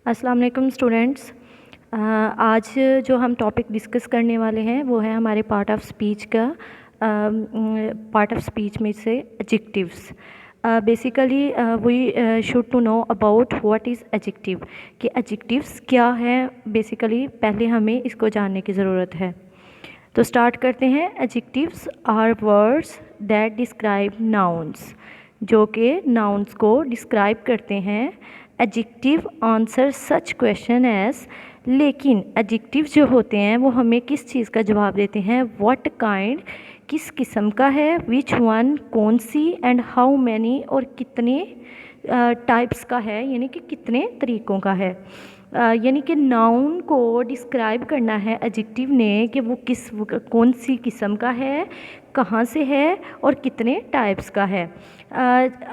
अस्सलाम वालेकुम स्टूडेंट्स। आज जो हम टॉपिक डिस्कस करने वाले हैं वो है हमारे पार्ट ऑफ स्पीच का पार्ट ऑफ स्पीच में से adjectives. Basically we should to know about what is adjective, कि एडजेक्टिव्स क्या है। बेसिकली पहले हमें इसको जानने की ज़रूरत है। तो स्टार्ट करते हैं। Adjectives are words that describe nouns, जो कि नाउन्स को डिस्क्राइब करते हैं। Adjective answer such question as, लेकिन एडजेक्टिव जो होते हैं वो हमें किस चीज़ का जवाब देते हैं। व्हाट काइंड, किस किस्म का है। विच वन, कौन सी। एंड हाउ मैनी, और कितने टाइप्स का है, यानी कि कितने तरीक़ों का है। यानी कि नाउन को डिस्क्राइब करना है एडजेक्टिव ने कि वो कौन सी किस्म का है, कहाँ से है और कितने टाइप्स का है।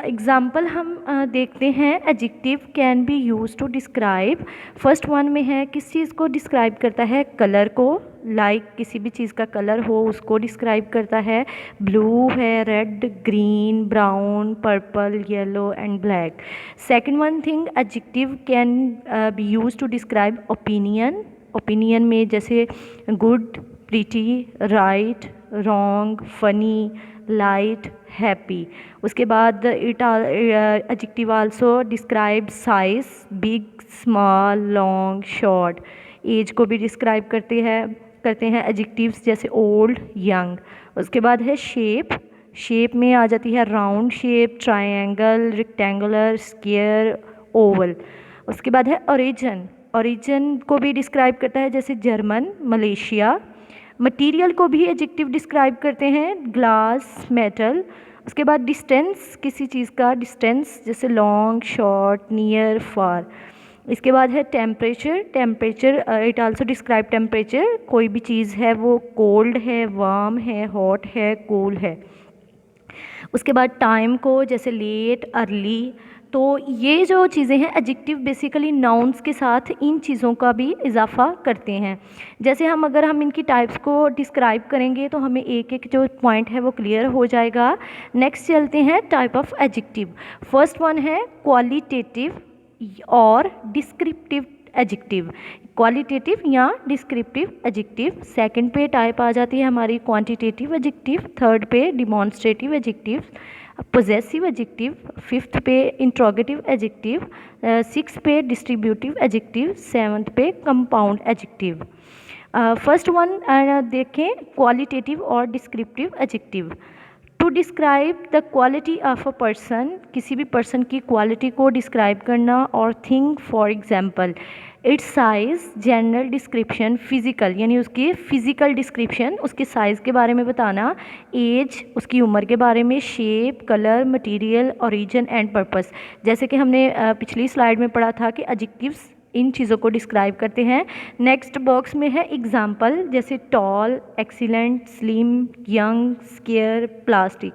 एग्ज़ाम्पल हम देखते हैं। Adjective can be use to describe. First one में है किस चीज़ को डिस्क्राइब करता है, कलर को। लाइक किसी भी चीज़ का कलर हो उसको डिस्क्राइब करता है। ब्लू है, red, green, brown, purple, yellow and black. Second one thing, adjective can be use to describe opinion. Opinion में जैसे good, pretty, right, wrong, funny, light, happy. उसके बाद adjective also describe size, big, small, long, short. Age को भी describe करते हैं adjectives जैसे old, young. उसके बाद है शेप। शेप में आ जाती है round shape, triangle, rectangular, square, Oval. उसके बाद है ओरिजिन। ओरिजिन को भी डिस्क्राइब करता है जैसे जर्मन, मलेशिया। मटेरियल को भी एडजेक्टिव डिस्क्राइब करते हैं, ग्लास, मेटल। उसके बाद डिस्टेंस, किसी चीज़ का डिस्टेंस जैसे लॉन्ग, शॉर्ट, नियर, फार। इसके बाद है temperature. Temperature it also describe temperature, कोई भी चीज़ है वो कोल्ड है, वार्म है, हॉट है, कूल है। उसके बाद टाइम को जैसे लेट, अर्ली। तो ये जो चीज़ें हैं एडजेक्टिव बेसिकली नाउन्स के साथ इन चीज़ों का भी इजाफा करते हैं। जैसे अगर हम इनकी टाइप्स को डिस्क्राइब करेंगे तो हमें एक एक जो पॉइंट है वो क्लियर हो जाएगा। नेक्स्ट चलते हैं type of adjective. First one है क्वालिटेटिव और डिस्क्रिप्टिव एडजेक्टिव। क्वालिटेटिव या डिस्क्रिप्टिव एडजेक्टिव। सेकंड पे टाइप आ जाती है हमारी क्वांटिटेटिव एडजेक्टिव। थर्ड पे demonstrative adjective, possessive adjective. Fifth पे इंट्रोगेटिव एडजेक्टिव। सिक्स पे डिस्ट्रीब्यूटिव एडजेक्टिव। सेवन्थ पे कंपाउंड एडजेक्टिव। फर्स्ट वन देखें, क्वालिटेटिव और descriptive adjective. To describe the quality of a person, किसी भी पर्सन की क्वालिटी को डिस्क्राइब करना। और thing, for example it's size, general description, physical यानी उसकी फ़िज़िकल डिस्क्रिप्शन, उसके साइज़ के बारे में बताना। एज, उसकी उम्र के बारे में। Shape, colour, material, origin and purpose. जैसे कि हमने पिछली स्लाइड में पढ़ा था कि एडजेक्टिव्स इन चीज़ों को डिस्क्राइब करते हैं। नेक्स्ट बॉक्स में है एग्जाम्पल जैसे tall, excellent, slim, young, square, plastic.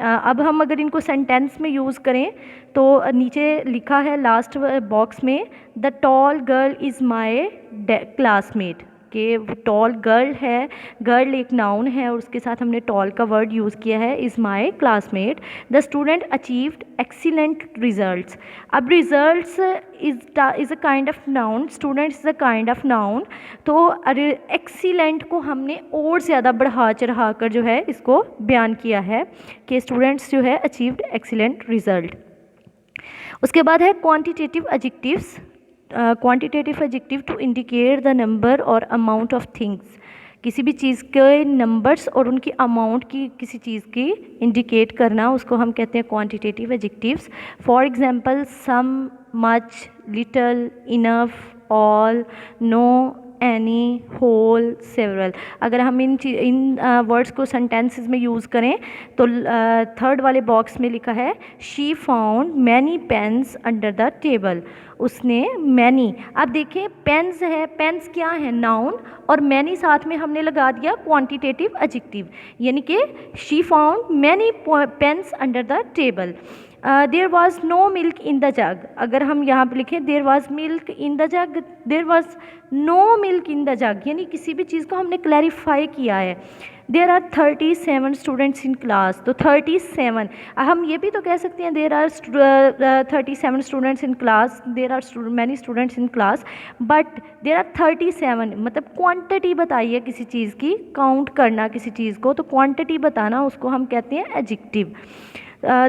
अब हम अगर इनको सेंटेंस में यूज़ करें तो नीचे लिखा है लास्ट बॉक्स में, the tall girl is my classmate. कि टॉल गर्ल है, गर्ल एक नाउन है और उसके साथ हमने टॉल का वर्ड यूज़ किया है, is my classmate. The student achieved excellent results. अब results is a kind of noun, student is a kind of noun. तो एक्सीलेंट को हमने और ज़्यादा बढ़ा चढ़ा कर जो है इसको बयान किया है कि स्टूडेंट्स जो है अचीव्ड एक्सीलेंट रिजल्ट। उसके बाद है quantitative adjectives. Quantitative adjective to indicate the number और अमाउंट ऑफ थिंग्स, किसी भी चीज़ के नंबर्स और उनकी अमाउंट की किसी चीज़ की इंडिकेट करना, उसको हम कहते हैं quantitative adjectives. For example some, much, little, enough, all, no, any, whole, several. अगर हम इन वर्ड्स को सेंटेंसेस में यूज़ करें तो थर्ड वाले बॉक्स में लिखा है she found many pens under the table. उसने मैनी, अब देखें पेन्स है, पेन्स क्या है, नाउन, और मैनी साथ में हमने लगा दिया क्वांटिटेटिव एडजेक्टिव, यानी कि she found many pens under the table. There was no milk in the jug, अगर हम यहाँ पे लिखें there was milk in the jug, there was no milk in the jug, यानी किसी भी चीज़ को हमने क्लैरिफाई किया है। There are 37 students in class, तो 37, हम ये भी तो कह सकते हैं there are 37 students in class, there are many students in class, but there are 37, मतलब क्वांटिटी बताइए किसी चीज़ की, काउंट करना किसी चीज़ को, तो क्वांटिटी बताना उसको हम कहते हैं एडजेक्टिव।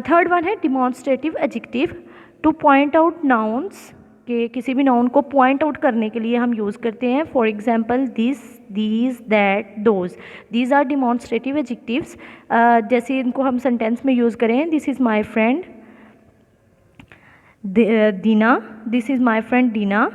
थर्ड वन है demonstrative adjective, two point out nouns, कि किसी भी नाउन को पॉइंट आउट करने के लिए हम यूज़ करते हैं। For example this, these, that, those, these are demonstrative adjectives. जैसे इनको हम सेंटेंस में यूज़ करें, this is my friend Dina, this is my friend Dina,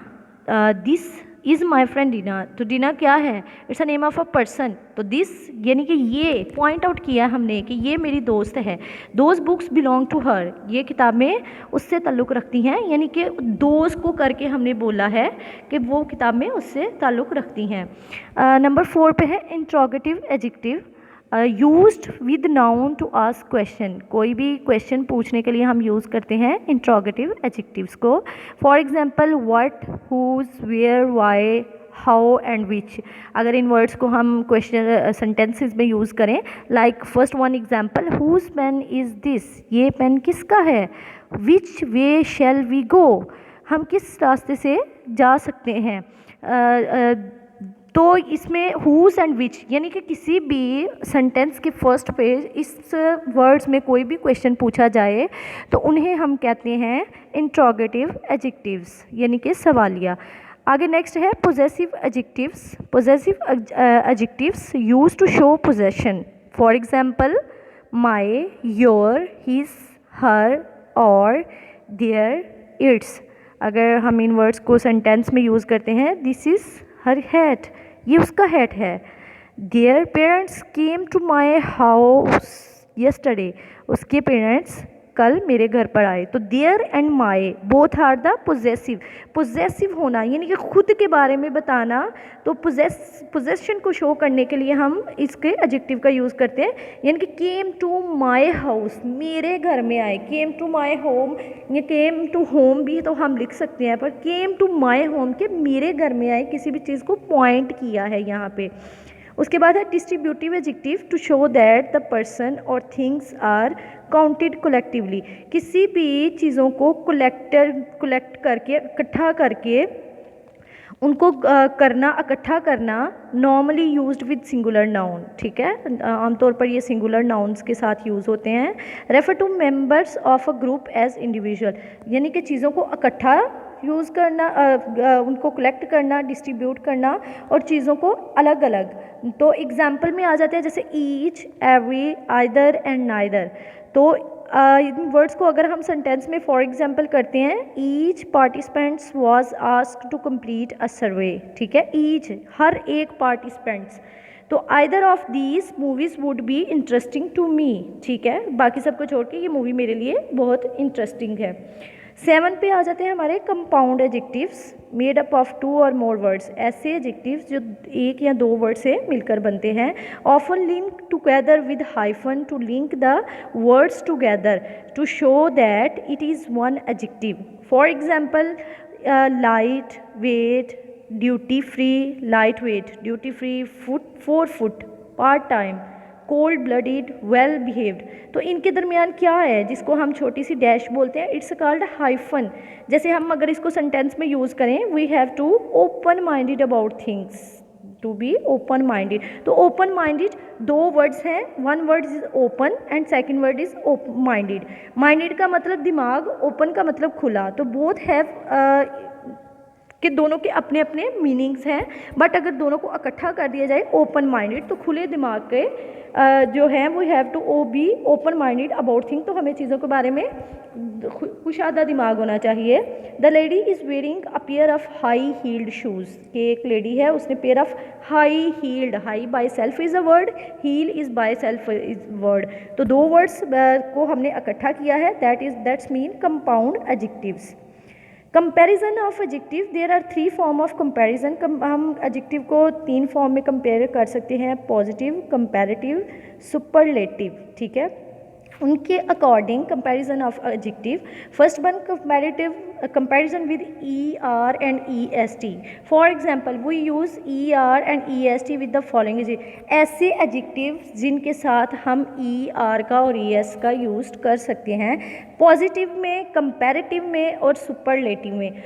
this is my friend Dina, तो डीना क्या है, it's a name of a person, तो this यानी कि ये पॉइंट आउट किया हमने कि ये मेरी दोस्त है। Those books belong to her, ये किताबें उससे ताल्लुक़ रखती हैं, यानी कि दोस्त को करके हमने बोला है कि वो किताबें उससे ताल्लुक़ रखती हैं। नंबर 4 पे है interrogative adjective, used with noun to ask question, कोई भी क्वेश्चन पूछने के लिए हम यूज़ करते हैं इंट्रोगेटिव एडजेक्टिव्स को। For example what, whose, where, why, how and which, अगर इन वर्ड्स को हम क्वेश्चन सेंटेंसेस में यूज़ करें, like first one example, whose pen is this, ये पेन किसका है। विच वे शैल वी गो, हम किस रास्ते से जा सकते हैं। तो इसमें हुज एंड विच, यानी कि किसी भी सेंटेंस के फर्स्ट पे इस वर्ड्स में कोई भी क्वेश्चन पूछा जाए तो उन्हें हम कहते हैं इंट्रोगेटिव एडजेक्टिव्स, यानी कि सवालिया। आगे नेक्स्ट है possessive adjectives, possessive adjectives use to show possession. For example my, your, his, her और देयर, इट्स, अगर हम इन वर्ड्स को सेंटेंस में यूज़ करते हैं, दिस इज़ हर हैट, ये उसका हैट है। Their parents came to my house yesterday, उसके पेरेंट्स कल मेरे घर पर आए। तो their and my both are the possessive, possessive होना यानी कि खुद के बारे में बताना, तो पोजेशन को शो करने के लिए हम इसके एडजेक्टिव का यूज़ करते हैं, यानी कि केम टू माई हाउस, मेरे घर में आए। केम टू माई होम या केम टू होम भी तो हम लिख सकते हैं, पर केम टू माई होम के मेरे घर में आए, किसी भी चीज़ को पॉइंट किया है यहाँ पे। उसके बाद है distributive adjective, to show that the person और थिंग्स आर काउंटेड कलेक्टिवली, किसी भी चीज़ों को कलेक्ट करके, इकट्ठा करके उनको करना, इकट्ठा करना, normally used with singular noun, ठीक है, आमतौर पर ये सिंगुलर नाउन्स के साथ यूज़ होते हैं। Refer to members of a group as individual, यानी कि चीज़ों को इकट्ठा यूज़ करना, उनको कलेक्ट करना, डिस्ट्रीब्यूट करना और चीज़ों को अलग अलग। तो एग्जाम्पल में आ जाते हैं जैसे each, every, either and neither. तो इन वर्ड्स को अगर हम सेंटेंस में फॉर एग्जांपल करते हैं, each participants was asked to complete a survey, ठीक है, ईच हर एक पार्टिसिपेंट्स, तो either of these movies would be interesting to me, ठीक है, बाकी सबको छोड़ के ये मूवी मेरे लिए बहुत इंटरेस्टिंग है। 7 पे आ जाते हैं हमारे compound adjectives, made up of 2 और मोर वर्ड्स, ऐसे एडजेक्टिव्स जो 1 या 2 वर्ड से मिलकर बनते हैं। Often link together with hyphen to link the words together to show that it is one adjective. For example light weight, duty free, light weight, duty free, foot, 4 foot, part time, cold blooded, well behaved. तो इनके दरमियान क्या है जिसको हम छोटी C dash बोलते हैं, इट्स कॉल्ड हाइफन। जैसे हम अगर इसको सेंटेंस में यूज़ करें, we have to open minded about things, to be open minded. तो ओपन माइंडेड 2 वर्ड्स हैं, 1 word is open and second word is minded. Minded का मतलब दिमाग, ओपन का मतलब खुला, तो बोथ हैव कि दोनों के अपने अपने मीनिंग्स हैं, बट अगर दोनों को इकट्ठा कर दिया जाए ओपन माइंडेड, तो खुले दिमाग के जो हैं वो have to be open minded about thing, तो हमें चीज़ों के बारे में कुशादा दिमाग होना चाहिए। The lady is wearing a pair of high heeled shoes, कि एक लेडी है उसने pair of high heeled, high by self is a word, heel is by self is word, तो 2 वर्ड्स को हमने इकट्ठा किया है, that's mean compound adjectives. Comparison of adjective, there are 3 form of comparison, हम एडजेक्टिव को 3 फॉर्म में compare कर सकते हैं, पॉजिटिव, कंपैरेटिव, सुपरलेटिव, ठीक है। उनके according comparison of adjective, first one comparative comparison with ER and EST। For example we use ER and EST with the following, ऐसे एडजेक्टिव जिनके साथ हम ER का और ES का यूज़ कर सकते हैं पॉजिटिव में, कंपैरेटिव में और सुपरलेटिव में।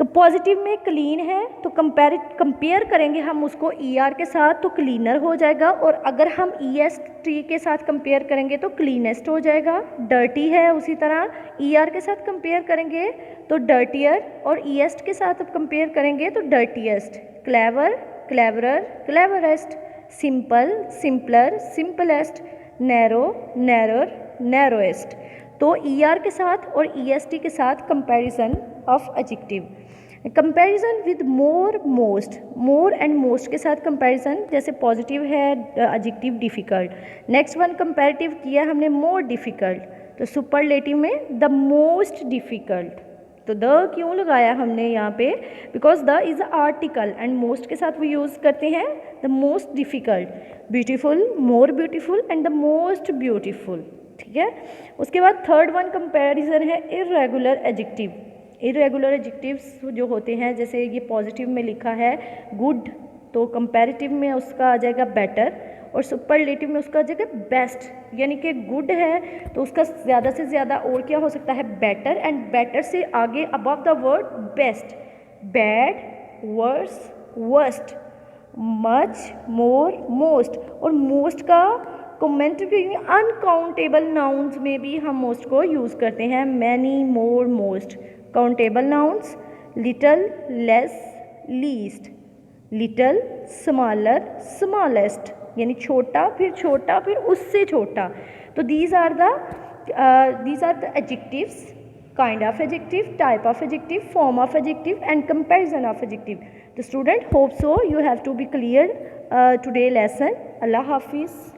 पॉजिटिव में क्लीन है तो कंपेयर करेंगे हम उसको ER के साथ तो क्लीनर हो जाएगा, और अगर हम EST के साथ कंपेयर करेंगे तो क्लीनेस्ट हो जाएगा। डर्टी है उसी तरह ER के साथ कंपेयर करेंगे तो डर्टियर, और EST के साथ कंपेयर करेंगे तो dirtiest. Clever cleverer, cleverest. Simple simpler, simplest. Narrow narrower, narrowest. तो ER के साथ और EST के साथ comparison of adjective. Comparison with more most, more and most के साथ कंपैरिजन, जैसे पॉजिटिव है adjective difficult, next one comparative किया हमने मोर डिफ़िकल्ट, तो सुपरलेटिव में द मोस्ट डिफ़िकल्ट। तो द क्यों लगाया हमने यहाँ पे, because the is article and most के साथ वो यूज़ करते हैं the most difficult, beautiful, more beautiful and the most beautiful. ठीक है, उसके बाद थर्ड वन कंपैरिजन है इर्रेगुलर एडजेक्टिव। इरेगुलर एडजेक्टिव्स जो होते हैं, जैसे ये पॉजिटिव में लिखा है गुड, तो कंपैरेटिव में उसका आ जाएगा बेटर, और सुपरलेटिव में उसका आ जाएगा बेस्ट। यानी कि गुड है तो उसका ज़्यादा से ज़्यादा और क्या हो सकता है बेटर, एंड बेटर से आगे above the word best. Bad, worse, worst, much, more, most, और मोस्ट का कमेंट्री अनकाउंटेबल नाउन्स में भी हम मोस्ट को यूज़ करते हैं, many, more, most. Countable nouns little, less, least, little, smaller, smallest, यानी छोटा फिर उससे छोटा। तो these are the adjectives, kind of adjective, type of adjective, form of adjective and comparison of adjective. तो student, hope so you have to be clear today lesson. Allah Hafiz.